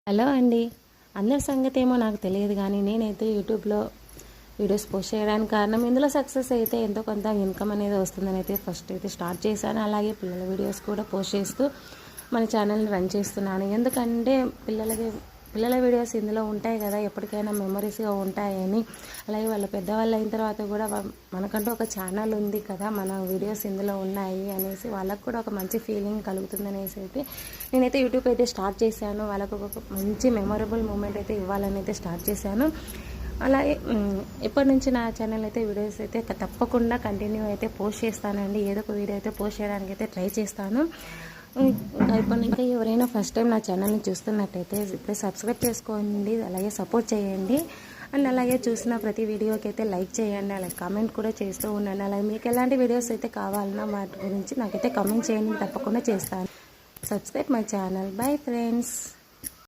Hello అండి. అందరి సంగతి ఏమో నాకు తెలియదు కానీ నేనైతే యూట్యూబ్లో వీడియోస్ పోస్ట్ చేయడానికి కారణం ఇందులో సక్సెస్ అయితే ఎంతో కొంత ఇన్కమ్ అనేది వస్తుందని అయితే ఫస్ట్ అయితే స్టార్ట్ చేశాను. అలాగే పిల్లల వీడియోస్ కూడా పోస్ట్ చేస్తూ మన ఛానల్ని రన్ చేస్తున్నాను. ఎందుకంటే పిల్లల వీడియోస్ ఇందులో ఉంటాయి కదా, ఎప్పటికైనా మెమరీస్గా ఉంటాయని. అలాగే వాళ్ళ పెద్దవాళ్ళు అయిన తర్వాత కూడా మనకంటూ ఒక ఛానల్ ఉంది కదా, మన వీడియోస్ ఇందులో ఉన్నాయి అనేసి వాళ్ళకు కూడా ఒక మంచి ఫీలింగ్ కలుగుతుంది అనేసి అయితే నేనైతే యూట్యూబ్ అయితే స్టార్ట్ చేశాను. వాళ్ళకు ఒక మంచి మెమొరబుల్ మూమెంట్ అయితే ఇవ్వాలని అయితే స్టార్ట్ చేశాను. అలాగే ఇప్పటి నుంచి నా ఛానల్ అయితే వీడియోస్ అయితే తప్పకుండా కంటిన్యూ అయితే పోస్ట్ చేస్తానండి. ఏదో ఒక వీడియో అయితే పోస్ట్ చేయడానికి అయితే ట్రై చేస్తాను. ఇంకా ఎవరైనా ఫస్ట్ టైం నా ఛానల్ని చూస్తున్నట్టయితే ఇప్పుడే సబ్స్క్రైబ్ చేసుకోండి, అలాగే సపోర్ట్ చేయండి. అండ్ అలాగే చూసిన ప్రతి వీడియోకి అయితే లైక్ చేయండి, అలాగే కామెంట్ కూడా చేస్తూ ఉండండి. అలాగే మీకు ఎలాంటి వీడియోస్ అయితే కావాలన్నా వాటి గురించి నాకైతే కామెంట్ చేయండి, తప్పకుండా చేస్తాను. Subscribe my channel. Bye friends.